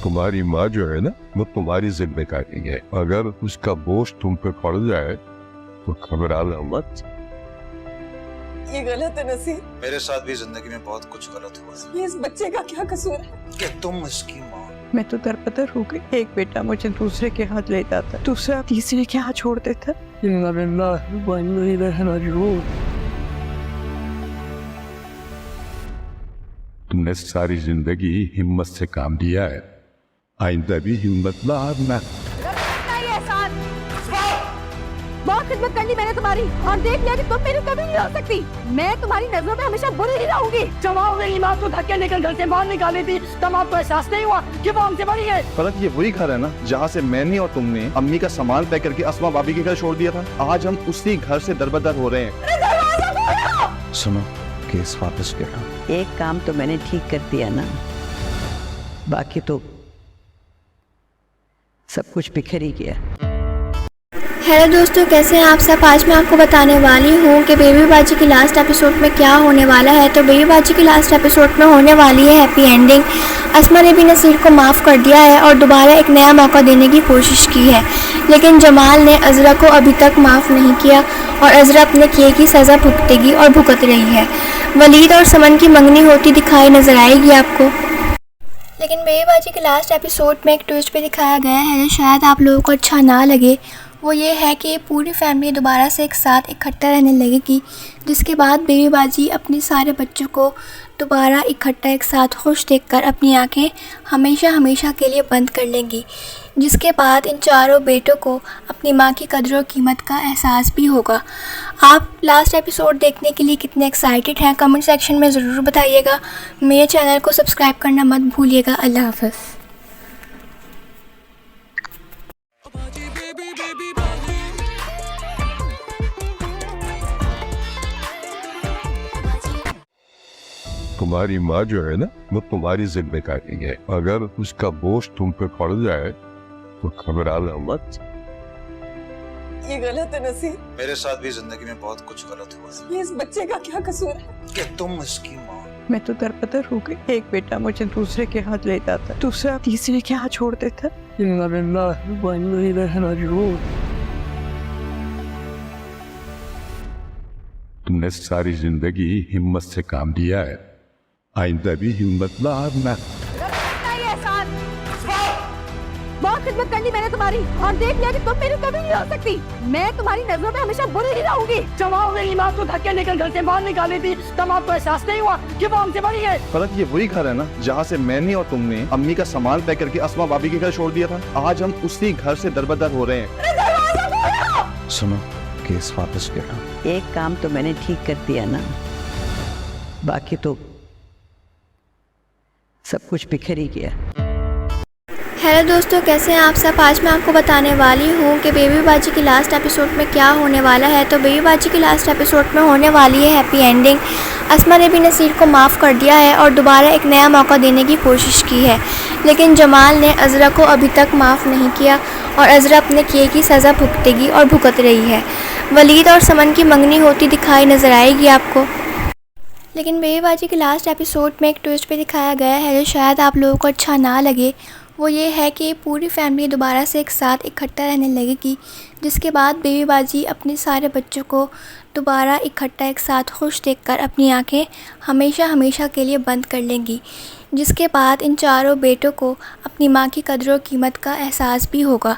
तुम्हारी माँ जो है ना, वो तुम्हारी जिम्मेदारी है। अगर उसका बोझ तुम पे पड़ जाए तो घबराना मत। ये गलत है नसीर। मेरे साथ भी जिंदगी में बहुत कुछ गलत हुआ। ये इस बच्चे का क्या कसूर है कि तुम इसकी माँ। मैं तो दरबदर हो गई। एक बेटा मुझे दूसरे के हाथ ले जाता, दूसरा तीसरे के हाथ छोड़ देता। तुमने सारी जिंदगी हिम्मत से काम लिया है, आइंदा भी हिम्मत ना हारना। बहुत खिदमत कर ली मैंने तुम्हारी और देख लिया कि तुम मेरी कभी नहीं हो सकती। मैं तुम्हारी नजरों में हमेशा बुरी ही रहूंगी। जमाओ मेरी माँ को धक्के लेकर घर से बाहर निकाली थी, तब आपको एहसास नहीं हुआ कि वो हमसे बड़ी है। फर्क ये वही घर है ना जहाँ से मैंने और तुमने अम्मी का सामान पैक करके अस्मा भाभी के घर छोड़ दिया था। आज हम उसी घर से दरबदर हो रहे हैं। सुनो, केस वापस ले लो। एक काम तो मैंने ठीक कर दिया ना, बाकी तो सब कुछ बिखर ही गया। हेलो दोस्तों, कैसे हैं आप सब। आज मैं आपको बताने वाली हूँ कि बेबी बाजी की लास्ट एपिसोड में क्या होने वाला है। तो बेबी बाजी की लास्ट एपिसोड में होने वाली है हैप्पी एंडिंग। अस्मा ने भी नसीर को माफ़ कर दिया है और दोबारा एक नया मौका देने की कोशिश की है, लेकिन जमाल ने अज़रा को अभी तक माफ़ नहीं किया और अज़रा अपने किए की सज़ा भुगतेगी और भुगत रही है। वलीद और समन की मंगनी होती दिखाई नज़र आएगी आपको। लेकिन बेबी बाजी के लास्ट एपिसोड में एक ट्विस्ट भी दिखाया गया है जो शायद आप लोगों को अच्छा ना लगे। वो ये है कि पूरी फैमिली दोबारा से एक साथ इकट्ठा रहने लगेगी, जिसके बाद बेबी बाजी अपने सारे बच्चों को दोबारा इकट्ठा एक साथ खुश देखकर अपनी आंखें हमेशा हमेशा के लिए बंद कर लेंगी, जिसके बाद इन चारों बेटों को अपनी माँ की कदर और कीमत का एहसास भी होगा। आप लास्ट एपिसोड देखने के लिए कितने एक्साइटेड हैं कमेंट सेक्शन में ज़रूर बताइएगा। मेरे चैनल को सब्सक्राइब करना मत भूलिएगा। अल्लाह हाफ़िज़। तुम्हारी माँ जो है ना, वो तुम्हारी जिम्मेदारी है। अगर उसका बोझ तुम पे पड़ जाए तो घबराना मत। ये गलत है नसीर। मेरे साथ भी जिंदगी में बहुत कुछ गलत हुआ। ये इस बच्चे का क्या कसूर है कि तुम इसकी माँ। मैं तो दरबदर हो गई। एक बेटा मुझे दूसरे के हाथ ले जाता, दूसरा तीसरे के हाथ छोड़ देता। तुमने सारी जिंदगी हिम्मत से काम लिया है, आइंदा भी हिम्मत ना हारना। बहुत खिदमत कर ली मैंने तुम्हारी और देख लिया कि तुम मेरी कभी नहीं हो सकती। मैं तुम्हारी नजरों में हमेशा बुरी ही रहूंगी। जमाओ मेरी माँ को धक्के लेकर घर से बाहर निकाली थी, तब आपको एहसास नहीं हुआ कि वो हमसे बड़ी है। फर्क ये वही घर है ना जहाँ से मैंने और तुमने अम्मी का सामान पैक करके अस्मा भाभी के घर छोड़ दिया था। आज हम उसी घर से दरबदर हो रहे हैं। सुनो, केस वापस ले लो। एक काम तो मैंने ठीक कर दिया ना, बाकी तो सब कुछ बिखर ही गया। हेलो दोस्तों, कैसे हैं आप सब। आज मैं आपको बताने वाली हूँ कि बेबी बाजी की लास्ट एपिसोड में क्या होने वाला है। तो बेबी बाजी की लास्ट एपिसोड में होने वाली है हैप्पी एंडिंग। अस्मा ने भी नसीर को माफ़ कर दिया है और दोबारा एक नया मौका देने की कोशिश की है, लेकिन जमाल ने अज़रा को अभी तक माफ़ नहीं किया और अज़रा अपने किए की सज़ा भुगतेगी और भुगत रही है। वलीद और समन की मंगनी होती दिखाई नज़र आएगी आपको। लेकिन बेबी बाजी के लास्ट एपिसोड में एक ट्विस्ट भी दिखाया गया है जो शायद आप लोगों को अच्छा ना लगे। वो ये है कि पूरी फैमिली दोबारा से एक साथ इकट्ठा रहने लगेगी, जिसके बाद बेबी बाजी अपने सारे बच्चों को दोबारा इकट्ठा एक साथ खुश देखकर अपनी आंखें हमेशा हमेशा के लिए बंद कर लेंगी, जिसके बाद इन चारों बेटों को अपनी माँ की कदर और कीमत का एहसास भी होगा।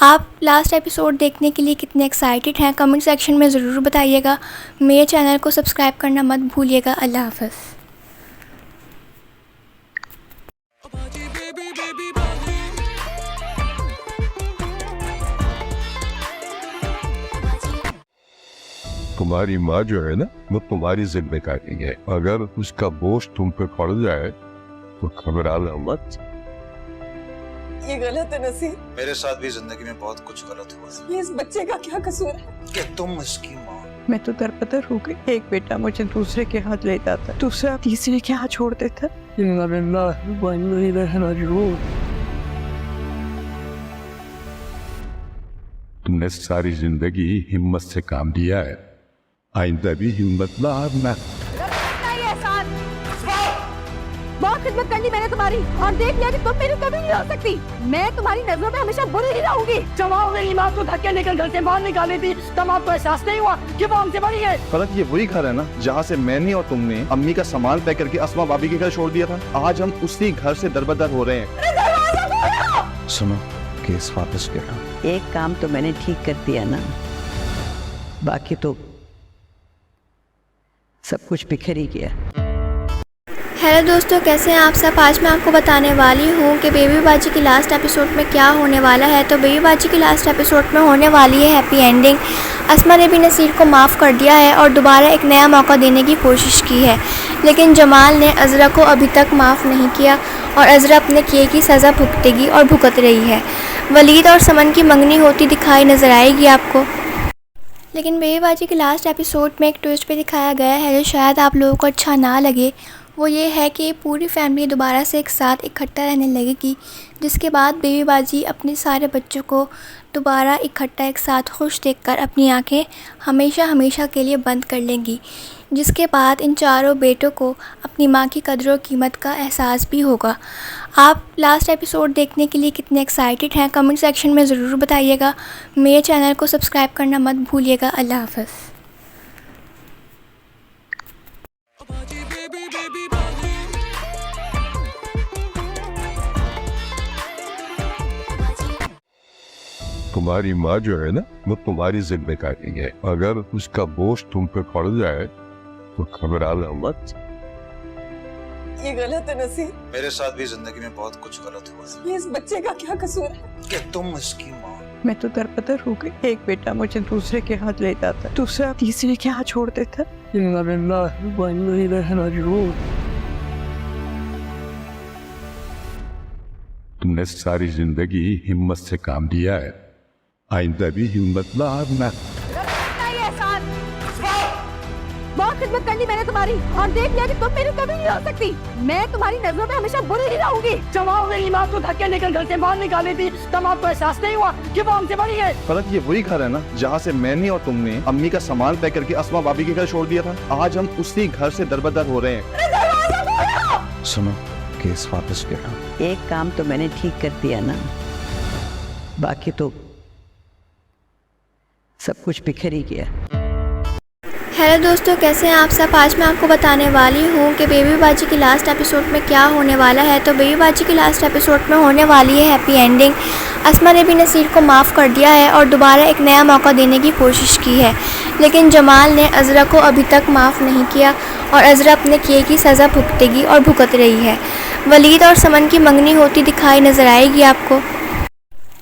आप लास्ट एपिसोड देखने के लिए कितने एक्साइटेड हैं कमेंट सेक्शन में ज़रूर बताइएगा। मेरे चैनल को सब्सक्राइब करना मत भूलिएगा। अल्लाह हाफ़िज़। तुम्हारी माँ जो है ना, वो तुम्हारी जिम्मेदारी है। अगर उसका बोझ तुम पे पड़ जाए तो घबराना मत। ये गलत है नसीर। मेरे साथ भी जिंदगी में बहुत कुछ गलत हुआ। ये इस बच्चे का क्या कसूर है कि तुम इसकी माँ। मैं तो दरबदर हो गई। एक बेटा मुझे दूसरे के हाथ ले जाता, दूसरा तीसरे के हाथ छोड़ देता। तुमने सारी जिंदगी हिम्मत से काम लिया है, आइंदा भी हिम्मत ना हारना। बहुत खिदमत कर ली मैंने तुम्हारी और देख लिया कि तुम मेरी कभी नहीं हो सकती। मैं तुम्हारी नजरों में हमेशा बुरी ही रहूंगी। जब आओ मेरी माँ को धक्के लेकर घर से बाहर निकाली थी तब आपको एहसास नहीं हुआ कि वो हमसे बड़ी है। फर्क ये वही घर है ना जहाँ से मैंने और तुमने अम्मी का सामान पैक करके अस्मा भाभी के घर छोड़ दिया था। आज हम उसी घर से दरबदर हो रहे हैं। सुनो, केस वापस ले लो। एक काम तो मैंने ठीक कर दिया ना, बाकी तो सब कुछ बिखर ही गया। हेलो दोस्तों, कैसे हैं आप सब। आज मैं आपको बताने वाली हूँ कि बेबी बाजी की लास्ट एपिसोड में क्या होने वाला है। तो बेबी बाजी की लास्ट एपिसोड में होने वाली है हैप्पी एंडिंग। अस्मा ने भी नसीर को माफ़ कर दिया है और दोबारा एक नया मौका देने की कोशिश की है, लेकिन जमाल ने अज़रा को अभी तक माफ़ नहीं किया और अज़रा अपने किए की सज़ा भुगतेगी और भुगत रही है। वलीद और समन की मंगनी होती दिखाई नज़र आएगी आपको। लेकिन बेबी बाजी के लास्ट एपिसोड में एक ट्विस्ट पे दिखाया गया है जो शायद आप लोगों को अच्छा ना लगे। वो ये है कि पूरी फैमिली दोबारा से एक साथ इकट्ठा रहने लगेगी, जिसके बाद बेबी बाजी अपने सारे बच्चों को दोबारा इकट्ठा एक साथ खुश देखकर अपनी आंखें हमेशा हमेशा के लिए बंद कर लेंगी, जिसके बाद इन चारों बेटों को अपनी माँ की कदर और कीमत का एहसास भी होगा। आप लास्ट एपिसोड देखने के लिए कितने एक्साइटेड हैं कमेंट सेक्शन में ज़रूर बताइएगा। मेरे चैनल को सब्सक्राइब करना मत भूलिएगा। अल्लाह हाफ़िज़। तुम्हारी माँ जो है ना, वो तुम्हारी जिम्मेदारी है। अगर उसका बोझ तुम पे पड़ जाए तो घबराना मत। ये गलत है नसीर। मेरे साथ भी जिंदगी में बहुत कुछ गलत हुआ ये इस बच्चे का क्या कसूर है? कि तुम इसकी माँ। मैं तो दरबदर हो गई। एक बेटा मुझे दूसरे के हाथ ले जाता, दूसरा तीसरे के हाथ छोड़ देता। तुमने सारी जिंदगी हिम्मत से काम लिया है, आइंदा भी हिम्मत ना हारना। बहुत खिदमत कर ली मैंने तुम्हारी और देख लिया कि तुम मेरी कभी नहीं हो सकती। मैं तुम्हारी नजरों में हमेशा बुरी ही रहूंगी। जब आओ मेरी माँ को धक्के लेकर घर से बाहर निकाली थी तब आपको एहसास नहीं हुआ कि वो हमसे बड़ी है। फर्क ये वही घर है ना जहाँ से मैंने और तुमने अम्मी का सामान पैक करके अस्मा भाभी के घर छोड़ दिया था। आज हम उसी घर से दरबदर हो रहे हैं। सुनो, केस वापस ले लो। एक काम तो मैंने ठीक कर दिया ना, बाकी तो सब कुछ बिखर ही गया। हेलो दोस्तों, कैसे हैं आप सब। आज मैं आपको बताने वाली हूँ कि बेबी बाजी की लास्ट एपिसोड में क्या होने वाला है। तो बेबी बाजी की लास्ट एपिसोड में होने वाली है हैप्पी एंडिंग। अस्मा ने भी नसीर को माफ़ कर दिया है और दोबारा एक नया मौका देने की कोशिश की है, लेकिन जमाल ने अज़रा को अभी तक माफ़ नहीं किया और अज़रा अपने किए की सज़ा भुगतेगी और भुगत रही है। वलीद और समन की मंगनी होती दिखाई नज़र आएगी आपको।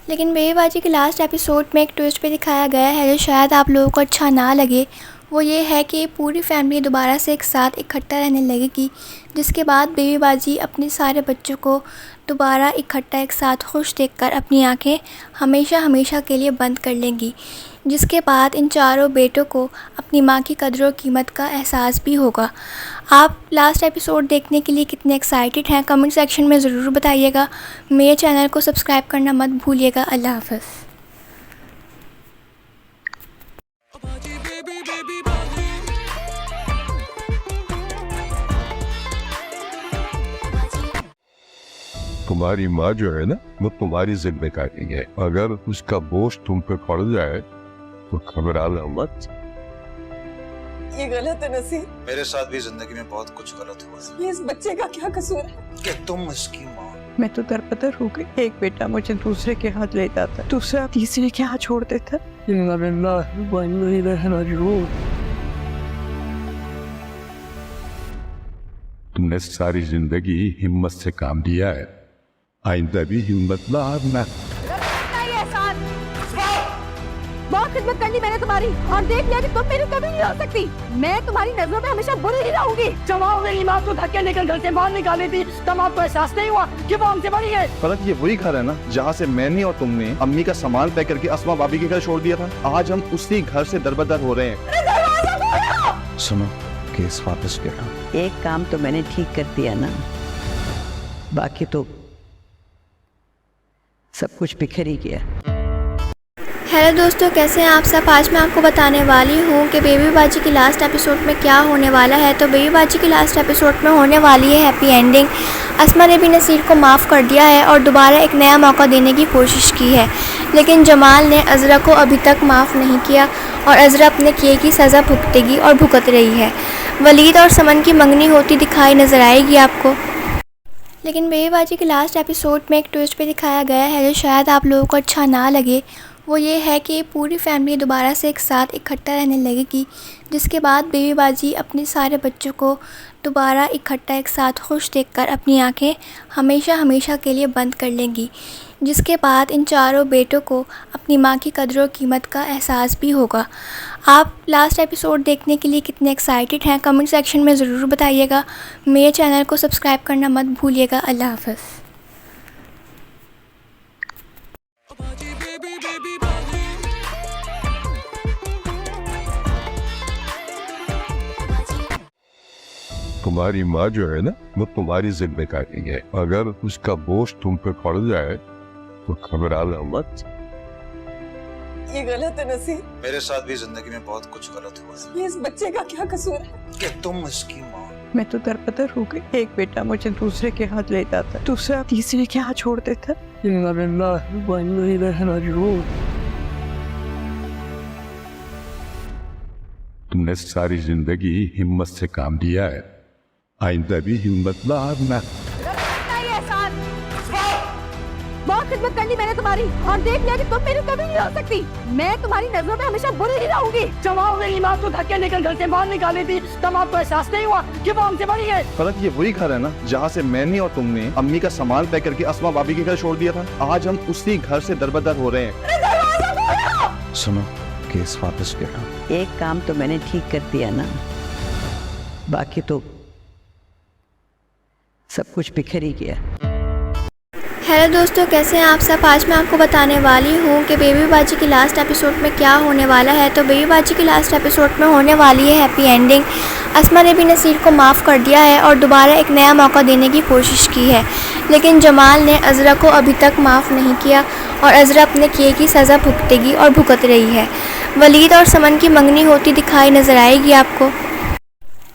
लेकिन बेबी बाजी के लास्ट एपिसोड में एक ट्विस्ट पे दिखाया गया है जो शायद आप लोगों को अच्छा ना लगे। वो ये है कि पूरी फैमिली दोबारा से एक साथ इकट्ठा रहने लगेगी, जिसके बाद बेबी बाजी अपने सारे बच्चों को दोबारा इकट्ठा एक साथ खुश देखकर अपनी आंखें हमेशा हमेशा के लिए बंद कर लेंगी, जिसके बाद इन चारों बेटों को अपनी माँ की कदर और कीमत का एहसास भी होगा। आप लास्ट एपिसोड देखने के लिए कितने एक्साइटेड हैं कमेंट सेक्शन में ज़रूर बताइएगा। मेरे चैनल को सब्सक्राइब करना मत भूलिएगा। अल्लाह हाफ़िज़। तुम्हारी माँ जो है ना, वो तुम्हारी जिम्मेदारी है। अगर उसका बोझ तुम पे पड़ जाए तो घबराना मत। ये गलत है नसीर। मेरे साथ भी जिंदगी में बहुत कुछ गलत हुआ ये इस बच्चे का क्या कसूर है? कि तुम इसकी माँ। मैं तो दरबदर हो गई। एक बेटा मुझे दूसरे के हाथ ले जाता, दूसरा तीसरे के हाथ छोड़ देता। तुमने सारी जिंदगी हिम्मत से काम लिया है, आइंदा भी हिम्मत ना हारना। बहुत खिदमत कर ली मैंने तुम्हारी और देख लिया कि तुम मेरी कभी नहीं हो सकती। मैं तुम्हारी नजरों में हमेशा बुरी ही रहूंगी। जब आओ मेरी माँ को धक्के लेकर घर से बाहर निकाली थी तब आपको एहसास नहीं हुआ कि वो हमसे बड़ी है। फर्क ये वही घर है ना जहाँ से मैंने और तुमने अम्मी का सामान पैक करके अस्मा भाभी के घर छोड़ दिया था। आज हम उसी घर से दरबदर हो रहे हैं। सुनो, केस वापस ले लो। एक काम तो मैंने ठीक कर दिया ना, बाकी तो सब कुछ बिखर ही गया। हेलो दोस्तों, कैसे हैं आप सब। आज मैं आपको बताने वाली हूँ कि बेबी बाजी की लास्ट एपिसोड में क्या होने वाला है। तो बेबी बाजी की लास्ट एपिसोड में होने वाली है हैप्पी एंडिंग। अस्मा ने भी नसीर को माफ़ कर दिया है और दोबारा एक नया मौका देने की कोशिश की है, लेकिन जमाल ने अज़रा को अभी तक माफ़ नहीं किया और अज़रा अपने किए की सज़ा भुगतेगी और भुगत रही है। वलीद और समन की मंगनी होती दिखाई नज़र आएगी आपको। लेकिन बेबी बाजी की लास्ट एपिसोड में एक ट्विस्ट भी दिखाया गया है जो शायद आप लोगों को अच्छा ना लगे। वो ये है कि पूरी फैमिली दोबारा से एक साथ इकट्ठा रहने लगेगी, जिसके बाद बेबी बाजी अपने सारे बच्चों को दोबारा इकट्ठा एक साथ खुश देखकर अपनी आंखें हमेशा हमेशा के लिए बंद कर लेंगी, जिसके बाद इन चारों बेटों को अपनी माँ की कदर और कीमत का एहसास भी होगा। आप लास्ट एपिसोड देखने के लिए कितने एक्साइटेड हैं कमेंट सेक्शन में ज़रूर बताइएगा। मेरे चैनल को सब्सक्राइब करना मत भूलिएगा। अल्लाह हाफ़िज़। तुम्हारी माँ जो है ना, वो तुम्हारी जिम्मेदारी है। अगर उसका बोझ तुम पे पड़ जाए तो घबराना मत। ये गलत है नसीर। मेरे साथ भी जिंदगी में बहुत कुछ गलत हुआ ये इस बच्चे का क्या कसूर है कि तुम इसकी माँ। मैं तो दरबदर हो गई। एक बेटा मुझे दूसरे के हाथ ले जाता, दूसरा तीसरे के हाथ छोड़ देता। तुमने सारी जिंदगी हिम्मत से काम लिया है, आइंदा भी हिम्मत ना हारना। बहुत खिदमत कर ली मैंने तुम्हारी और देख लिया कि तुम मेरी कभी नहीं हो सकती। मैं तुम्हारी नजरों में हमेशा बुरी ही रहूंगी। जमाओ मेरी माँ को धक्के लेकर घर से बाहर निकाली थी, तब आपको एहसास नहीं हुआ कि वो हमसे बड़ी है। फर्क ये वही घर है ना जहाँ से मैंने और तुमने अम्मी का सामान पैक करके अस्मा भाभी के घर छोड़ दिया था। आज हम उसी घर से दरबदर हो रहे हैं। सुनो, केस वापस ले लो। एक काम तो मैंने ठीक कर दिया ना, बाकी तो सब कुछ बिखर ही गया। हेलो दोस्तों, कैसे हैं आप सब। आज मैं आपको बताने वाली हूँ कि बेबी बाजी की लास्ट एपिसोड में क्या होने वाला है। तो बेबी बाजी की लास्ट एपिसोड में होने वाली है हैप्पी एंडिंग। अस्मा ने भी नसीर को माफ़ कर दिया है और दोबारा एक नया मौका देने की कोशिश की है, लेकिन जमाल ने अज़रा को अभी तक माफ़ नहीं किया और अज़रा अपने किए की सज़ा भुगतेगी और भुगत रही है। वलीद और समन की मंगनी होती दिखाई नज़र आएगी आपको।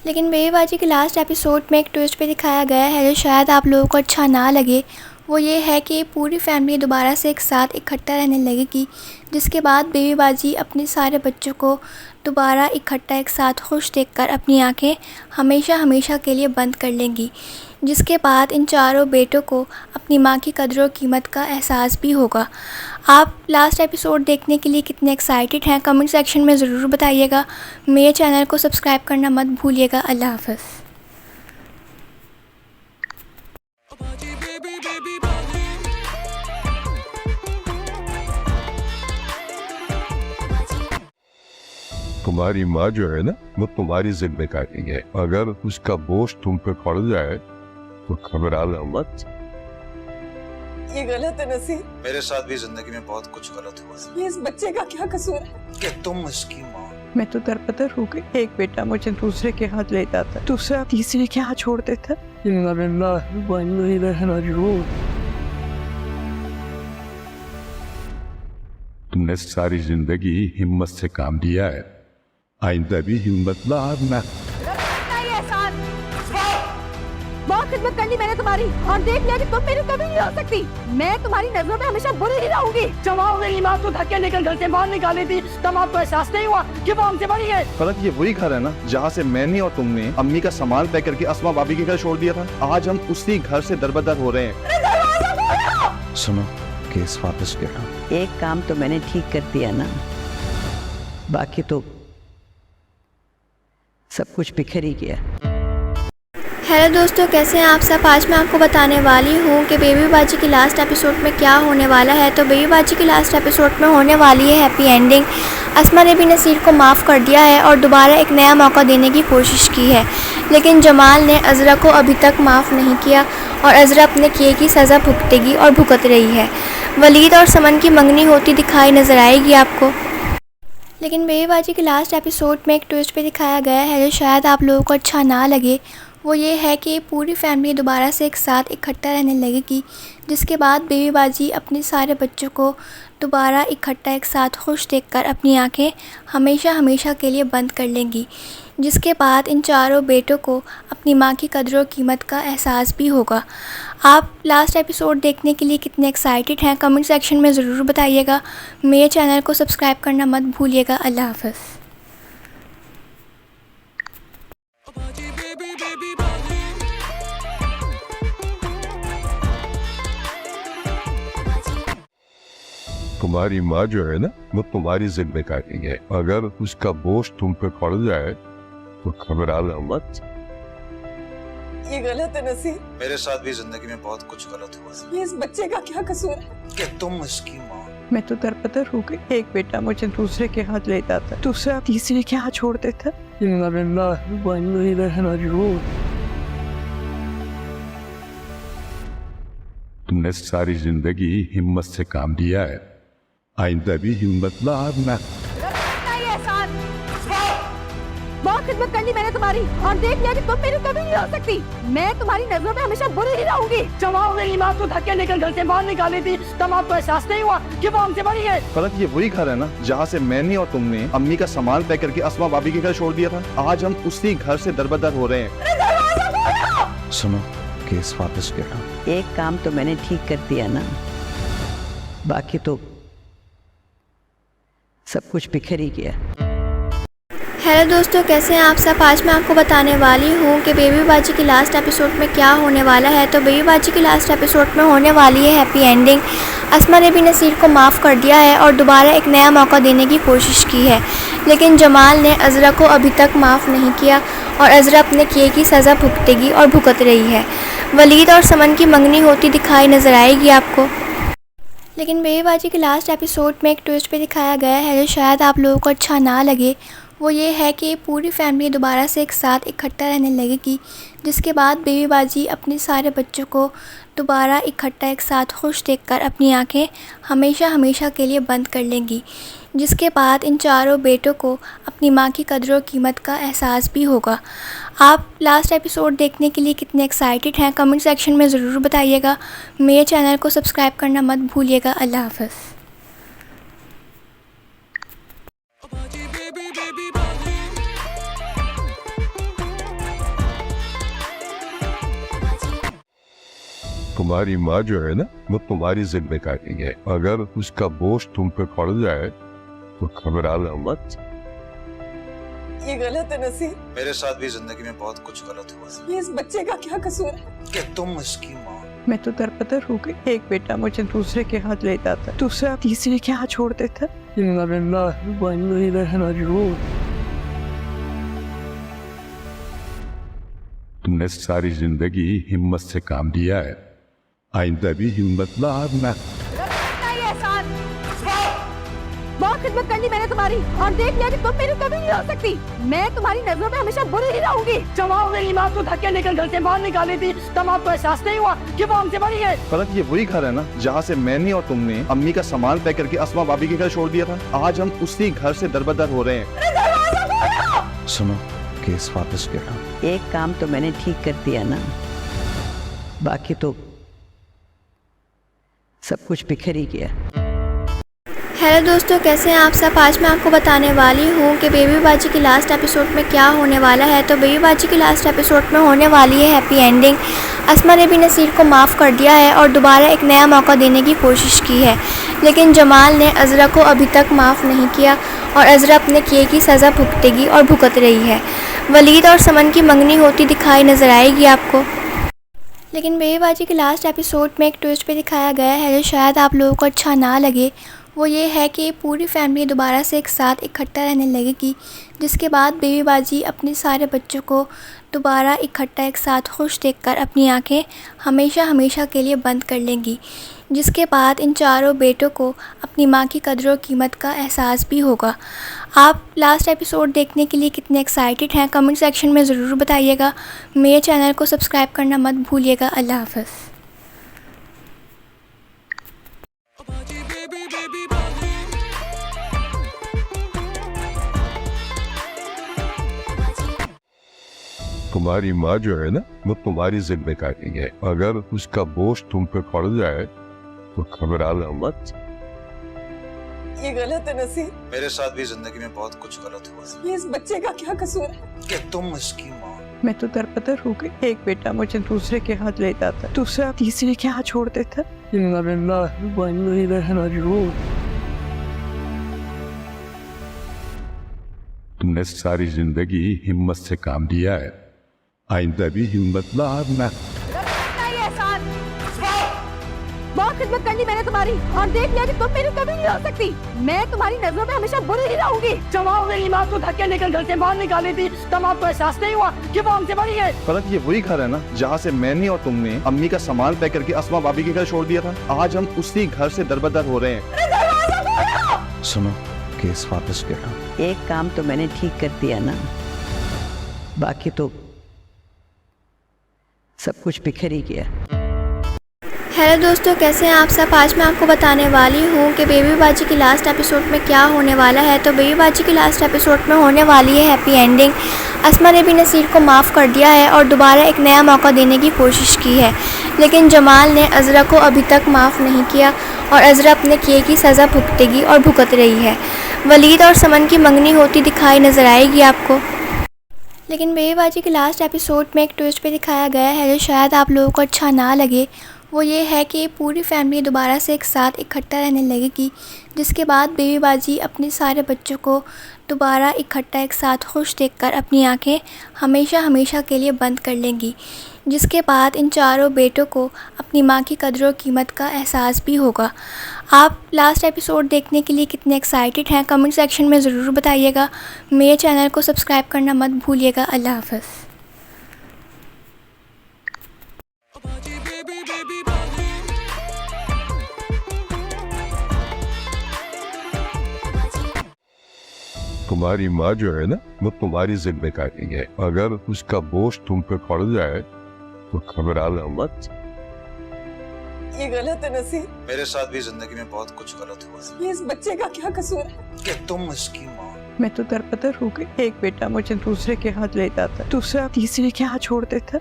लेकिन बेबी बाजी की लास्ट एपिसोड में एक ट्विस्ट भी दिखाया गया है जो शायद आप लोगों को अच्छा ना लगे। वो ये है कि पूरी फैमिली दोबारा से एक साथ इकट्ठा रहने लगेगी, जिसके बाद बेबी बाजी अपने सारे बच्चों को दोबारा इकट्ठा एक साथ खुश देखकर अपनी आंखें हमेशा हमेशा के लिए बंद कर लेंगी, जिसके बाद इन चारों बेटों को अपनी माँ की कदर और कीमत का एहसास भी होगा। आप लास्ट एपिसोड देखने के लिए कितने एक्साइटेड हैं कमेंट सेक्शन में ज़रूर बताइएगा। मेरे चैनल को सब्सक्राइब करना मत भूलिएगा। अल्लाह हाफ़िज़। तुम्हारी माँ जो है ना, वो तुम्हारी जिम्मेदारी है। अगर उसका बोझ तुम पे पड़ जाए तो घबराना मत। ये गलत है नसीर। मेरे साथ भी जिंदगी में बहुत कुछ गलत हुआ ये इस बच्चे का क्या कसूर है कि तुम इसकी माँ। मैं तो दरबदर हो गई। एक बेटा मुझे दूसरे के हाथ ले जाता, दूसरा तीसरे के हाथ छोड़ देता। तुमने सारी जिंदगी हिम्मत से काम लिया है, आइंदा भी हिम्मत ना हारना। बहुत खिदमत कर ली मैंने तुम्हारी और देख लिया कि तुम मेरी कभी नहीं हो सकती। मैं तुम्हारी नजरों में हमेशा बुरी ही रहूंगी। जमाओ मेरी माँ को धक्के लेकर घर से बाहर निकाली थी, तब आपको एहसास नहीं हुआ कि वो हमसे बड़ी है। फर्क ये वही घर है ना जहाँ से मैंने और तुमने अम्मी का सामान पैक करके अस्मा भाभी के घर छोड़ दिया था। आज हम उसी घर से दरबदर हो रहे हैं। सुनो, केस वापस ले लो। एक काम तो मैंने ठीक कर दिया ना, बाकी तो सब कुछ बिखर ही गया। हेलो दोस्तों, कैसे हैं आप सब। आज मैं आपको बताने वाली हूँ कि बेबी बाजी की लास्ट एपिसोड में क्या होने वाला है। तो बेबी बाजी की लास्ट एपिसोड में होने वाली है हैप्पी एंडिंग। अस्मा ने भी नसीर को माफ़ कर दिया है और दोबारा एक नया मौका देने की कोशिश की है, लेकिन जमाल ने अज़रा को अभी तक माफ़ नहीं किया और अज़रा अपने किए की सज़ा भुगतेगी और भुगत रही है। वलीद और समन की मंगनी होती दिखाई नज़र आएगी आपको। लेकिन बेबी बाजी की लास्ट एपिसोड में एक ट्विस्ट भी दिखाया गया है जो शायद आप लोगों को अच्छा ना लगे। वो ये है कि पूरी फैमिली दोबारा से एक साथ इकट्ठा रहने लगेगी, जिसके बाद बेबी बाजी अपने सारे बच्चों को दोबारा इकट्ठा एक साथ खुश देखकर अपनी आंखें हमेशा हमेशा के लिए बंद कर लेंगी, जिसके बाद इन चारों बेटों को अपनी माँ की कदर और कीमत का एहसास भी होगा। आप लास्ट एपिसोड देखने के लिए कितने एक्साइटेड हैं कमेंट सेक्शन में ज़रूर बताइएगा। मेरे चैनल को सब्सक्राइब करना मत भूलिएगा। अल्लाह हाफ़िज़। तुम्हारी माँ जो है ना, वो तुम्हारी जिम्मेदारी है। अगर उसका बोझ तुम पे पड़ जाए तो घबराना मत। ये गलत है नसीर। मेरे साथ भी जिंदगी में बहुत कुछ गलत हुआ ये इस बच्चे का क्या कसूर है कि तुम इसकी माँ। मैं तो दरबदर हो गई। एक बेटा मुझे दूसरे के हाथ लेता था, दूसरा तीसरे के हाथ छोड़ देता। तुमने सारी जिंदगी हिम्मत से काम लिया है, आइंदा भी हिम्मत ना हारना। बहुत खिदमत कर ली मैंने तुम्हारी और देख लिया कि तुम मेरी कभी नहीं हो सकती। मैं तुम्हारी नजरों में हमेशा बुरी ही रहूंगी। जमाओ मेरी माँ तो धक्के लेकर घर से बाहर निकाली थी, तब आपको एहसास नहीं हुआ कि वो हमसे बड़ी है। फरत ये वही घर है ना जहाँ से मैंने और तुमने अम्मी का सामान पैक करके अस्मा भाभी के घर छोड़ दिया था। आज हम उसी घर से दरबदर हो रहे हैं। सुनो, केस वापस ले लो। एक काम तो मैंने ठीक कर दिया ना, बाकी तो सब कुछ बिखर ही गया। हेलो दोस्तों, कैसे हैं आप सब। आज मैं आपको बताने वाली हूँ कि बेबी बाजी की लास्ट एपिसोड में क्या होने वाला है। तो बेबी बाजी की लास्ट एपिसोड में होने वाली है हैप्पी एंडिंग। अस्मा ने भी नसीर को माफ़ कर दिया है और दोबारा एक नया मौका देने की कोशिश की है, लेकिन जमाल ने अज़रा को अभी तक माफ़ नहीं किया और अज़रा अपने किए की सज़ा भुगतेगी और भुगत रही है। वलीद और समन की मंगनी होती दिखाई नज़र आएगी आपको। लेकिन बेबी बाजी के लास्ट एपिसोड में एक ट्विस्ट पे दिखाया गया है जो शायद आप लोगों को अच्छा ना लगे। वो ये है कि पूरी फैमिली दोबारा से एक साथ इकट्ठा रहने लगेगी, जिसके बाद बेबी बाजी अपने सारे बच्चों को दोबारा इकट्ठा एक साथ खुश देखकर अपनी आंखें हमेशा हमेशा के लिए बंद कर लेंगी, जिसके बाद इन चारों बेटों को अपनी माँ की कदर और कीमत का एहसास भी होगा। आप लास्ट एपिसोड देखने के लिए कितने एक्साइटेड हैं कमेंट सेक्शन में ज़रूर बताइएगा। मेरे चैनल को सब्सक्राइब करना मत भूलिएगा। अल्लाह हाफ़िज़। तुम्हारी माँ जो है ना, वो तुम्हारी जिम्मेदारी है। अगर उसका बोझ तुम पे पड़ जाए तो घबराना मत। ये गलत है नसीर। मेरे साथ भी जिंदगी में बहुत कुछ गलत हुआ ये इस बच्चे का क्या कसूर है कि तुम इसकी माँ। मैं तो दरबदर हो गई। एक बेटा मुझे दूसरे के हाथ लेता था, दूसरा तीसरे के हाथ छोड़ देता। तुमने सारी जिंदगी हिम्मत से काम लिया है, आइंदा भी हिम्मत ना हारना। बहुत खिदमत कर ली मैंने तुम्हारी और देख लिया कि तुम मेरी कभी नहीं हो सकती। मैं तुम्हारी नजरों में हमेशा बुरी ही रहूंगी। जमाओ मेरी माँ तो धक्के लेकर घर से बाहर निकाली थी, तब आपको एहसास नहीं हुआ कि वो हमसे बड़ी है। फरत ये वही घर है ना जहाँ से मैंने और तुमने अम्मी का सामान पैक करके अस्मा भाभी के घर छोड़ दिया था। आज हम उसी घर से दरबदर हो रहे हैं। सुनो, केस वापस ले लो। एक काम तो मैंने ठीक कर दिया ना, बाकी तो सब कुछ बिखर ही गया। हेलो दोस्तों, कैसे हैं आप सब। आज मैं आपको बताने वाली हूँ कि बेबी बाजी की लास्ट एपिसोड में क्या होने वाला है। तो बेबी बाजी की लास्ट एपिसोड में होने वाली है हैप्पी एंडिंग। अस्मा ने भी नसीर को माफ़ कर दिया है और दोबारा एक नया मौका देने की कोशिश की है, लेकिन जमाल ने अज़रा को अभी तक माफ़ नहीं किया और अज़रा अपने किए की सज़ा भुगतेगी और भुगत रही है। वलीद और समन की मंगनी होती दिखाई नज़र आएगी आपको। लेकिन बेबी बाजी के लास्ट एपिसोड में एक ट्विस्ट पे दिखाया गया है जो शायद आप लोगों को अच्छा ना लगे। वो ये है कि पूरी फैमिली दोबारा से एक साथ इकट्ठा रहने लगेगी, जिसके बाद बेबी बाजी अपने सारे बच्चों को दोबारा इकट्ठा एक साथ खुश देखकर अपनी आंखें हमेशा हमेशा के लिए बंद कर लेंगी, जिसके बाद इन चारों बेटों को अपनी माँ की कदर और कीमत का एहसास भी होगा। आप लास्ट एपिसोड देखने के लिए कितने एक्साइटेड हैं कमेंट सेक्शन में ज़रूर बताइएगा। मेरे चैनल को सब्सक्राइब करना मत भूलिएगा। अल्लाह हाफ़िज़। तुम्हारी माँ जो है ना, वो तुम्हारी जिम्मेदारी है। अगर उसका बोझ तुम पे पड़ जाए तो घबराना मत। ये गलत है नसीर। मेरे साथ भी जिंदगी में बहुत कुछ गलत हुआ ये इस बच्चे का क्या कसूर है? कि तुम इसकी माँ। मैं तो दरबदर हो गई। एक बेटा मुझे दूसरे के हाथ लेता था, दूसरा तीसरे के हाथ छोड़ देता। तुमने सारी जिंदगी हिम्मत से काम लिया है, आइंदा भी हिम्मत ना हारना। बहुत खिदमत कर ली मैंने तुम्हारी और देख लिया कि तुम मेरी कभी नहीं हो सकती। मैं तुम्हारी नजरों में हमेशा बुरी ही रहूंगी। जब आओ मेरी माँ को धक्के लेकर घर से बाहर निकाली थी तब आपको एहसास नहीं हुआ कि वो हमसे बड़ी है। फरत, ये वही घर है ना जहाँ से मैंने और तुमने अम्मी का सामान पैक करके अस्मा भाभी के घर छोड़ दिया था। आज हम उसी घर से दरबदर हो रहे हैं। सुनो, केस वापस ले लो। एक काम तो मैंने ठीक कर दिया ना, बाकी तो सब कुछ बिखर ही गया। हेलो दोस्तों, कैसे हैं आप सब। आज मैं आपको बताने वाली हूँ कि बेबी बाजी की लास्ट एपिसोड में क्या होने वाला है। तो बेबी बाजी की लास्ट एपिसोड में होने वाली है हैप्पी एंडिंग। अस्मा ने भी नसीर को माफ़ कर दिया है और दोबारा एक नया मौका देने की कोशिश की है, लेकिन जमाल ने अज़रा को अभी तक माफ़ नहीं किया और अज़रा अपने किए की सज़ा भुगतेगी और भुगत रही है। वलीद और समन की मंगनी होती दिखाई नज़र आएगी आपको। लेकिन बेबी बाजी की लास्ट एपिसोड में एक ट्विस्ट भी दिखाया गया है जो शायद आप लोगों को अच्छा ना लगे। वो ये है कि पूरी फैमिली दोबारा से एक साथ इकट्ठा रहने लगेगी, जिसके बाद बेबी बाजी अपने सारे बच्चों को दोबारा इकट्ठा एक साथ खुश देखकर अपनी आंखें हमेशा हमेशा के लिए बंद कर लेंगी, जिसके बाद इन चारों बेटों को अपनी माँ की कदर और कीमत का एहसास भी होगा। आप लास्ट एपिसोड देखने के लिए कितने एक्साइटेड हैं कमेंट सेक्शन में ज़रूर बताइएगा। मेरे चैनल को सब्सक्राइब करना मत भूलिएगा। अल्लाह हाफ़िज़। तुम्हारी माँ जो है ना, वो तुम्हारी जिम्मेदारी है। अगर उसका बोझ तुम पे पड़ जाए तो घबराना मत। ये गलत है नसीर। मेरे साथ भी जिंदगी में बहुत कुछ गलत हुआ ये इस बच्चे का क्या कसूर है? कि तुम इसकी माँ। मैं तो दरबदर हो गई। एक बेटा मुझे दूसरे के हाथ लेता था, दूसरा तीसरे के हाथ छोड़ देता।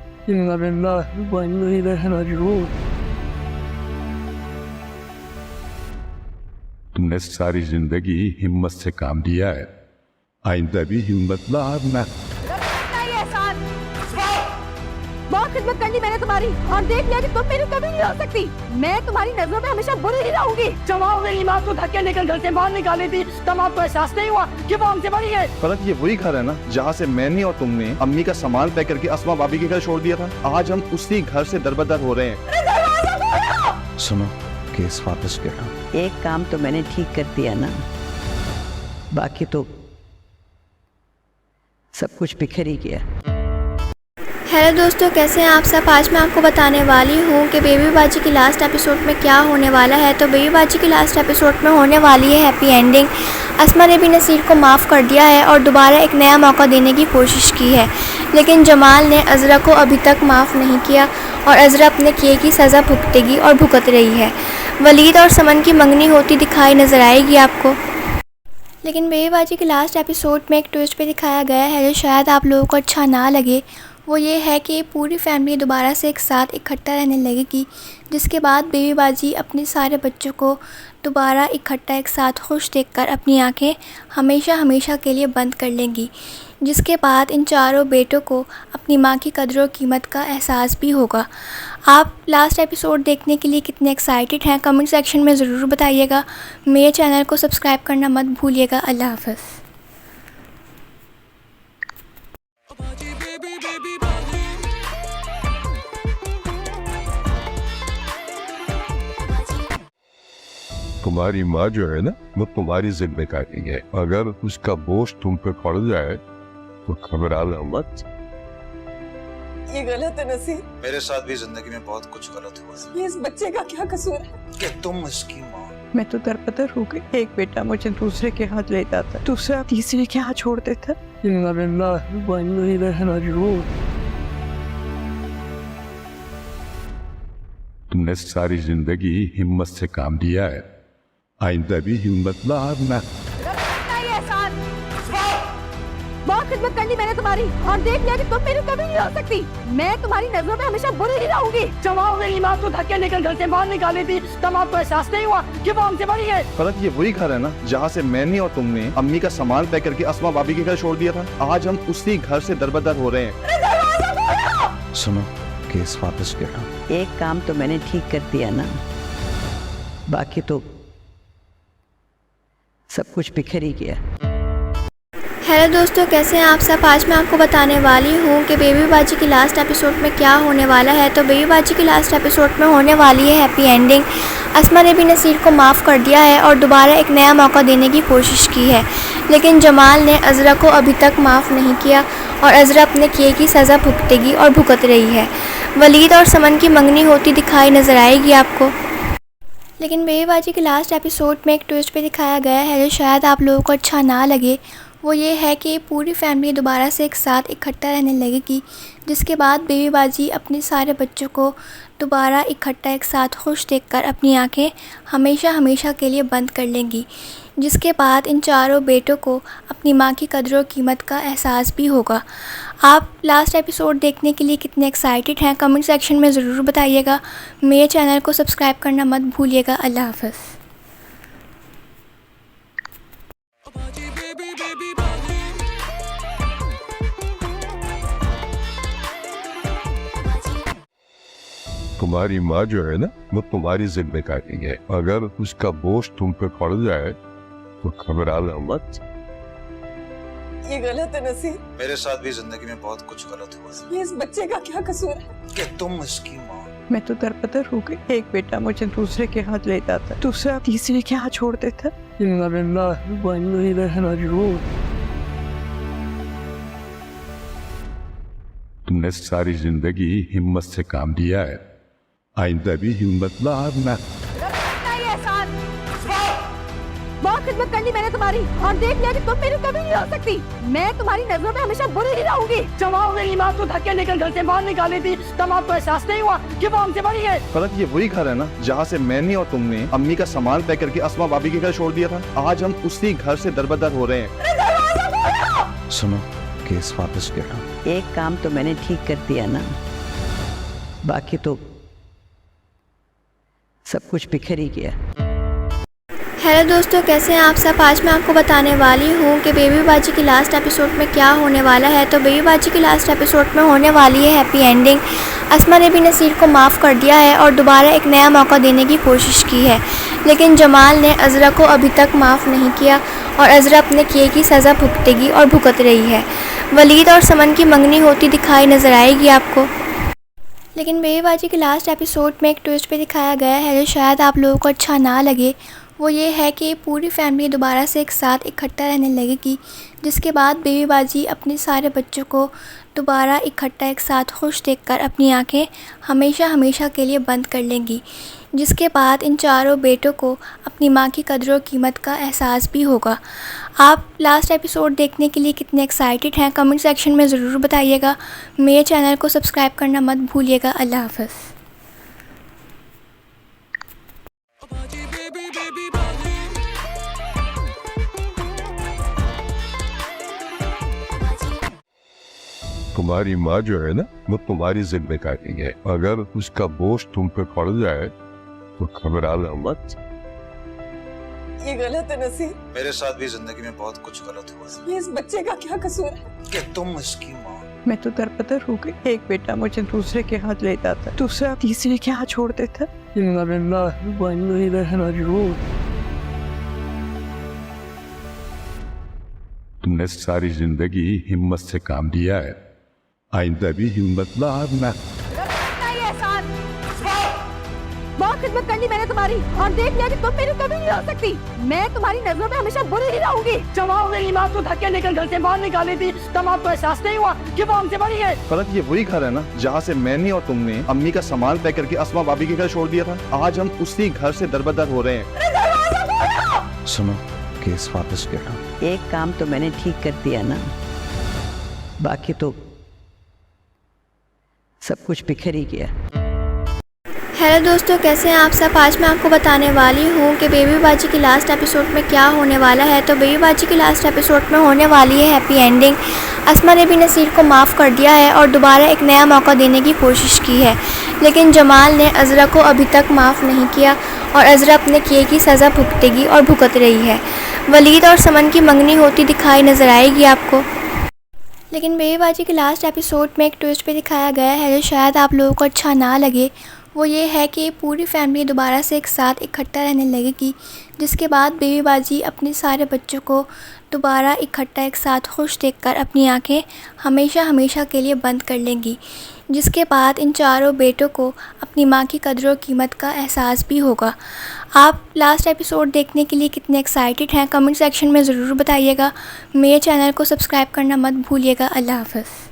तुमने सारी जिंदगी हिम्मत से काम लिया है, आइंदा भी हिम्मत ना हारना। बहुत खिदमत कर ली मैंने तुम्हारी और देख लिया कि तुम मेरी कभी नहीं हो सकती। मैं तुम्हारी नजरों में हमेशा बुरी ही रहूंगी। जब आओ मेरी माँ को धक्के लेकर घर से बाहर निकाली थी तब आपको एहसास नहीं हुआ कि वो हमसे बड़ी है। फरत, ये वही घर है ना जहाँ से मैंने और तुमने अम्मी का सामान पैक करके अस्मा भाभी के घर छोड़ दिया था। आज हम उसी घर से दरबदर हो रहे हैं। सुनो, केस वापस ले लो। एक काम तो मैंने ठीक कर दिया ना, बाकी तो सब कुछ बिखर ही गया। हेलो दोस्तों, कैसे हैं आप सब। आज मैं आपको बताने वाली हूँ कि बेबी बाजी की लास्ट एपिसोड में क्या होने वाला है। तो बेबी बाजी की लास्ट एपिसोड में होने वाली है हैप्पी एंडिंग। अस्मा ने भी नसीर को माफ़ कर दिया है और दोबारा एक नया मौका देने की कोशिश की है, लेकिन जमाल ने अज़रा को अभी तक माफ़ नहीं किया और अज़रा अपने किए की सज़ा भुगतेगी और भुगत रही है। वलीद और समन की मंगनी होती दिखाई नज़र आएगी आपको। लेकिन बेबी बाजी की लास्ट एपिसोड में एक ट्विस्ट भी दिखाया गया है जो शायद आप लोगों को अच्छा ना लगे। वो ये है कि पूरी फैमिली दोबारा से एक साथ इकट्ठा रहने लगेगी, जिसके बाद बेबी बाजी अपने सारे बच्चों को दोबारा इकट्ठा एक साथ खुश देखकर अपनी आंखें हमेशा हमेशा के लिए बंद कर लेंगी, जिसके बाद इन चारों बेटों को अपनी माँ की कदर और कीमत का एहसास भी होगा। आप लास्ट एपिसोड देखने के लिए कितने एक्साइटेड हैं कमेंट सेक्शन में ज़रूर बताइएगा। मेरे चैनल को सब्सक्राइब करना मत भूलिएगा। अल्लाह हाफ़िज़। तुम्हारी माँ जो है ना, वो तुम्हारी जिम्मेदारी है। अगर उसका बोझ तुम पे पड़ जाए तो घबराना मत। ये गलत है नसीर। मेरे साथ भी जिंदगी में बहुत कुछ गलत हुआ ये इस बच्चे का क्या कसूर है? कि तुम इसकी माँ। मैं तो दरबदर हो गई। एक बेटा मुझे दूसरे के हाथ लेता था, दूसरा तीसरे के हाथ छोड़ देता। तुमने सारी जिंदगी हिम्मत से काम लिया है, आइंदा भी हिम्मत ना हारना। बहुत खिदमत खिदमत कर ली मैंने तुम्हारी और देख लिया कि तुम मेरी कभी नहीं हो सकती। मैं तुम्हारी नजरों में हमेशा बुरी ही रहूंगी। जमाओ मेरी माँ तो धक्के लेकर घर से बाहर निकाली थी, तब आपको एहसास नहीं हुआ कि वो हमसे बड़ी है। फर्क ये वही घर है ना जहाँ से मैंने और तुमने अम्मी का सामान पैक करके अस्मा भाभी के घर छोड़ दिया था। आज हम उसी घर से दरबदर हो रहे हैं। सुनो, केस वापस ले लो। एक काम तो मैंने ठीक कर दिया ना, बाकी तो सब कुछ बिखर ही गया। हेलो दोस्तों, कैसे हैं आप सब। आज मैं आपको बताने वाली हूँ कि बेबी बाजी की लास्ट एपिसोड में क्या होने वाला है। तो बेबी बाजी की लास्ट एपिसोड में होने वाली है हैप्पी एंडिंग। अस्मा ने भी नसीर को माफ़ कर दिया है और दोबारा एक नया मौका देने की कोशिश की है, लेकिन जमाल ने अज़रा को अभी तक माफ़ नहीं किया और अज़रा अपने किए की सज़ा भुगतेगी और भुगत रही है। वलीद और समन की मंगनी होती दिखाई नज़र आएगी आपको। लेकिन बेबी बाजी की लास्ट एपिसोड में एक ट्विस्ट भी दिखाया गया है जो शायद आप लोगों को अच्छा ना लगे। वो ये है कि पूरी फैमिली दोबारा से एक साथ इकट्ठा रहने लगेगी, जिसके बाद बेबी बाजी अपने सारे बच्चों को दोबारा इकट्ठा एक साथ खुश देखकर अपनी आंखें हमेशा हमेशा के लिए बंद कर लेंगी, जिसके बाद इन चारों बेटों को अपनी माँ की कदर और कीमत का एहसास भी होगा। आप लास्ट एपिसोड देखने के लिए कितने एक्साइटेड हैं कमेंट सेक्शन में ज़रूर बताइएगा। मेरे चैनल को सब्सक्राइब करना मत भूलिएगा। अल्लाह हाफ़िज़। तुम्हारी माँ जो है ना, वो तुम्हारी जिम्मेदारी है। अगर उसका बोझ तुम पे पड़ जाए तो घबराना मत। ये गलत है नसीर। मेरे साथ भी जिंदगी में बहुत कुछ गलत हुआ ये इस बच्चे का क्या कसूर है कि तुम इसकी माँ। मैं तो दरबदर हो गई। एक बेटा मुझे दूसरे के हाथ लेता था, दूसरा तीसरे के हाथ छोड़ देता। तुमने सारी जिंदगी हिम्मत से काम लिया है, आइंदा भी हिम्मत ना हारना। बहुत खिदमत कर ली मैंने तुम्हारी और देख लिया कि तुम मेरी कभी नहीं हो सकती। मैं तुम्हारी नजरों में हमेशा बुरी ही रहूंगी। जमाओ मेरी माँ तो धक्के लेकर घर से बाहर निकाली थी, तब आपको एहसास नहीं हुआ कि वो हमसे बड़ी है। फर्क ये वही घर है ना जहाँ से मैंने और तुमने अम्मी का सामान पैक करके अस्मा भाभी के घर छोड़ दिया था। आज हम उसी घर से दरबदर हो रहे हैं। सुनो, केस वापस ले लो। एक काम तो मैंने ठीक कर दिया ना, बाकी तो सब कुछ बिखर ही गया। हेलो दोस्तों, कैसे हैं आप सब। आज मैं आपको बताने वाली हूँ कि बेबी बाजी की लास्ट एपिसोड में क्या होने वाला है। तो बेबी बाजी की लास्ट एपिसोड में होने वाली है हैप्पी एंडिंग। अस्मा ने भी नसीर को माफ़ कर दिया है और दोबारा एक नया मौका देने की कोशिश की है, लेकिन जमाल ने अज़रा को अभी तक माफ़ नहीं किया और अज़रा अपने किए की सज़ा भुगतेगी और भुगत रही है। वलीद और समन की मंगनी होती दिखाई नज़र आएगी आपको। लेकिन बेबी बाजी की लास्ट एपिसोड में एक ट्विस्ट भी दिखाया गया है जो शायद आप लोगों को अच्छा ना लगे। वो ये है कि पूरी फैमिली दोबारा से एक साथ इकट्ठा रहने लगेगी, जिसके बाद बेबी बाजी अपने सारे बच्चों को दोबारा इकट्ठा एक साथ खुश देखकर अपनी आंखें हमेशा हमेशा के लिए बंद कर लेंगी, जिसके बाद इन चारों बेटों को अपनी माँ की कदर और कीमत का एहसास भी होगा। आप लास्ट एपिसोड देखने के लिए कितने एक्साइटेड हैं कमेंट सेक्शन में ज़रूर बताइएगा। मेरे चैनल को सब्सक्राइब करना मत भूलिएगा। अल्लाह हाफ़िज़। तुम्हारी माँ जो है ना, वो तुम्हारी जिम्मेदारी है। अगर उसका बोझ तुम पे पड़ जाए तो घबराना मत। ये गलत है नसीर। मेरे साथ भी जिंदगी में बहुत कुछ गलत हुआ ये इस बच्चे का क्या कसूर है कि तुम इसकी माँ। मैं तो दरबदर हो गई। एक बेटा मुझे दूसरे के हाथ लेता था, दूसरा तीसरे के हाथ छोड़ देता। तुमने सारी जिंदगी हिम्मत से काम लिया है, आइंदा भी हिम्मत ना हारना। बहुत खिदमत कर ली मैंने तुम्हारी और देख लिया कि तुम मेरी कभी नहीं हो सकती। मैं तुम्हारी नजरों में हमेशा बुरी ही रहूंगी। जमाओ मेरी माँ तो धक्के लेकर घर से बाहर निकाली थी, तब आपको एहसास नहीं हुआ कि वो हमसे बड़ी है। फर्क ये वही घर है ना जहाँ से मैंने और तुमने अम्मी का सामान पैक करके अस्मा भाभी के घर छोड़ दिया था। आज हम उसी घर से दरबदर हो रहे हैं। सुनो, केस वापस ले लो। एक काम तो मैंने ठीक कर दिया ना, बाकी तो सब कुछ बिखर ही गया। हेलो दोस्तों, कैसे हैं आप सब। आज मैं आपको बताने वाली हूँ कि बेबी बाजी की लास्ट एपिसोड में क्या होने वाला है। तो बेबी बाजी की लास्ट एपिसोड में होने वाली है हैप्पी एंडिंग। अस्मा ने भी नसीर को माफ़ कर दिया है और दोबारा एक नया मौका देने की कोशिश की है, लेकिन जमाल ने अज़रा को अभी तक माफ़ नहीं किया और अज़रा अपने किए की सज़ा भुगतेगी और भुगत रही है। वलीद और समन की मंगनी होती दिखाई नज़र आएगी आपको। लेकिन बेबी बाजी के लास्ट एपिसोड में एक ट्विस्ट पे दिखाया गया है जो शायद आप लोगों को अच्छा ना लगे। वो ये है कि पूरी फैमिली दोबारा से एक साथ इकट्ठा रहने लगेगी, जिसके बाद बेबी बाजी अपने सारे बच्चों को दोबारा इकट्ठा एक साथ खुश देखकर अपनी आंखें हमेशा हमेशा के लिए बंद कर लेंगी, जिसके बाद इन चारों बेटों को अपनी माँ की कदर और कीमत का एहसास भी होगा। आप लास्ट एपिसोड देखने के लिए कितने एक्साइटेड हैं कमेंट सेक्शन में ज़रूर बताइएगा। मेरे चैनल को सब्सक्राइब करना मत भूलिएगा। अल्लाह हाफ़िज़।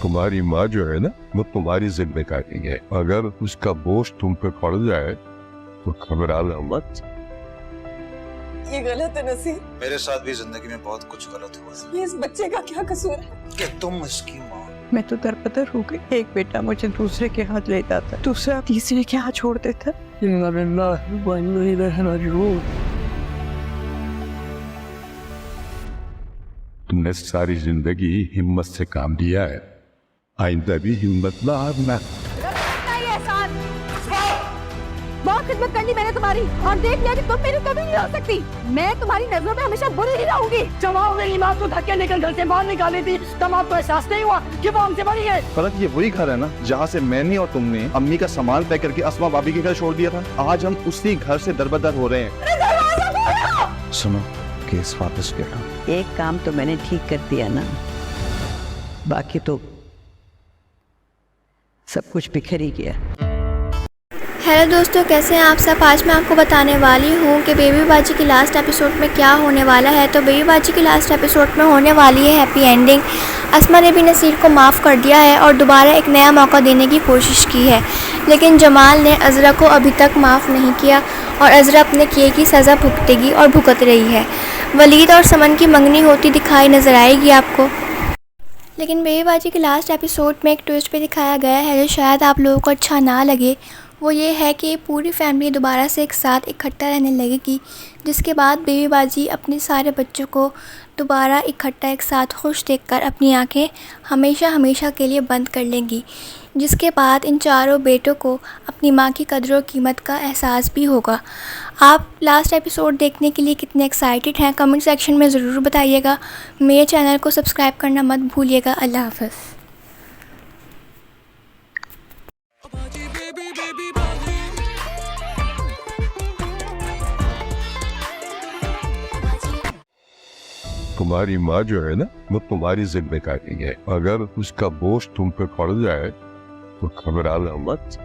तुम्हारी माँ जो है ना, वो तुम्हारी जिम्मेदारी है। अगर उसका बोझ तुम पे पड़ जाए तो घबराना मत। ये गलत है नसीर। मेरे साथ भी जिंदगी में बहुत कुछ गलत हुआ ये इस बच्चे का क्या कसूर है कि तुम इसकी माँ। मैं तो दरबदर हो गई। एक बेटा मुझे दूसरे के हाथ लेता था, दूसरा तीसरे के हाथ छोड़ देता। तुमने सारी जिंदगी हिम्मत से काम लिया है, आइंदा भी हिम्मत ना हारना। बहुत खिदमत कर ली मैंने तुम्हारी और देख लिया कि तुम मेरी कभी नहीं हो सकती। मैं तुम्हारी नजरों में हमेशा बुरी ही रहूंगी। जमाओ मेरी माँ तो धक्के लेकर घर से बाहर निकाली थी, तब आपको एहसास नहीं हुआ कि वो हमसे बड़ी है। फरत, ये वही घर है ना जहाँ से मैंने और तुमने अम्मी का सामान पैक करके अस्मा भाभी के घर छोड़ दिया था। आज हम उसी घर से दरबदर हो रहे हैं। सुनो, केस वापस ले लो। एक काम तो मैंने ठीक कर दिया ना, बाकी तो सब कुछ बिखर ही गया। हेलो दोस्तों, कैसे हैं आप सब। आज मैं आपको बताने वाली हूँ कि बेबी बाजी की लास्ट एपिसोड में क्या होने वाला है। तो बेबी बाजी की लास्ट एपिसोड में होने वाली है हैप्पी एंडिंग। अस्मा ने भी नसीर को माफ़ कर दिया है और दोबारा एक नया मौका देने की कोशिश की है, लेकिन जमाल ने अज़रा को अभी तक माफ़ नहीं किया और अज़रा अपने किए की सज़ा भुगतेगी और भुगत रही है। वलीद और समन की मंगनी होती दिखाई नज़र आएगी आपको। लेकिन बेबी बाजी के लास्ट एपिसोड में एक ट्विस्ट पे दिखाया गया है जो शायद आप लोगों को अच्छा ना लगे। वो ये है कि पूरी फैमिली दोबारा से एक साथ इकट्ठा रहने लगेगी, जिसके बाद बेबी बाजी अपने सारे बच्चों को दोबारा इकट्ठा एक साथ खुश देखकर अपनी आंखें हमेशा हमेशा के लिए बंद कर लेंगी, जिसके बाद इन चारों बेटों को अपनी माँ की कदर और कीमत का एहसास भी होगा। आप लास्ट एपिसोड देखने के लिए कितने एक्साइटेड हैं कमेंट सेक्शन में ज़रूर बताइएगा। मेरे चैनल को सब्सक्राइब करना मत भूलिएगा। अल्लाह हाफ़िज़। तुम्हारी माँ जो है ना, वो तुम्हारी जिम्मेदारी है। अगर उसका बोझ तुम पे पड़ जाए तो घबराना मत।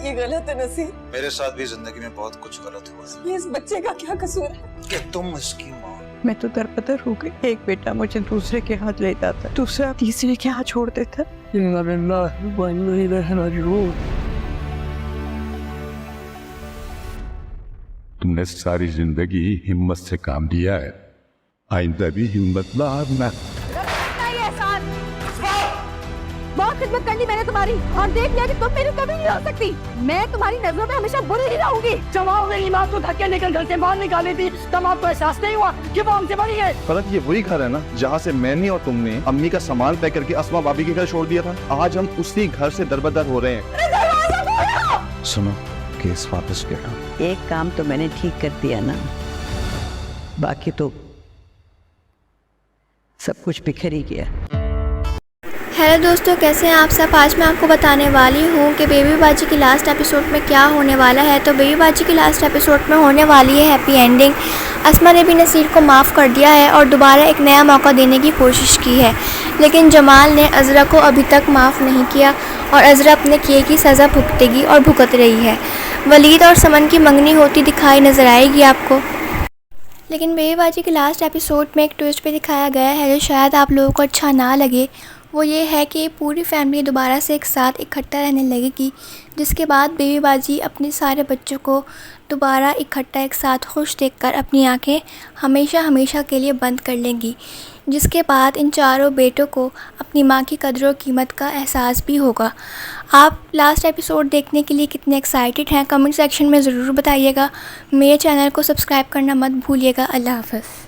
ये गलत है नसीर। मेरे साथ भी जिंदगी में बहुत कुछ गलत हुआ ये इस बच्चे का क्या कसूर है कि तुम इसकी माँ। मैं तो दरबदर हो गई। एक बेटा मुझे दूसरे के हाथ लेता था, दूसरा तीसरे के हाथ छोड़ देता। तुमने सारी जिंदगी हिम्मत से काम लिया है, आइंदा भी हिम्मत ना हारना। बहुत खिदमत कर ली मैंने तुम्हारी और देख लिया कि तुम मेरी कभी नहीं हो सकती। मैं तुम्हारी नजरों में हमेशा बुरी ही रहूंगी। जमाओ मेरी माँ तो धक्के लेकर घर से बाहर निकाली थी, तब आपको एहसास नहीं हुआ कि वो हमसे बड़ी है। फरत, ये वही घर है ना जहाँ से मैंने और तुमने अम्मी का सामान पैक करके अस्मा भाभी के घर छोड़ दिया था। आज हम उसी घर से दरबदर हो रहे हैं। सुनो, केस वापस ले लो। एक काम तो मैंने ठीक कर दिया ना, बाकी तो सब कुछ बिखर ही गया। हेलो दोस्तों, कैसे हैं आप सब। आज मैं आपको बताने वाली हूँ कि बेबी बाजी की लास्ट एपिसोड में क्या होने वाला है। तो बेबी बाजी की लास्ट एपिसोड में होने वाली है हैप्पी एंडिंग। अस्मा ने भी नसीर को माफ़ कर दिया है और दोबारा एक नया मौका देने की कोशिश की है, लेकिन जमाल ने अज़रा को अभी तक माफ़ नहीं किया और अज़रा अपने किए की सज़ा भुगतेगी और भुगत रही है। वलीद और समन की मंगनी होती दिखाई नज़र आएगी आपको। लेकिन बेबी बाजी के लास्ट एपिसोड में एक ट्विस्ट पे दिखाया गया है जो शायद आप लोगों को अच्छा ना लगे। वो ये है कि पूरी फैमिली दोबारा से एक साथ इकट्ठा रहने लगेगी, जिसके बाद बेबी बाजी अपने सारे बच्चों को दोबारा इकट्ठा एक साथ खुश देखकर अपनी आंखें हमेशा हमेशा के लिए बंद कर लेंगी, जिसके बाद इन चारों बेटों को अपनी माँ की कदर और कीमत का एहसास भी होगा। आप लास्ट एपिसोड देखने के लिए कितने एक्साइटेड हैं कमेंट सेक्शन में ज़रूर बताइएगा। मेरे चैनल को सब्सक्राइब करना मत भूलिएगा। अल्लाह हाफ़िज़।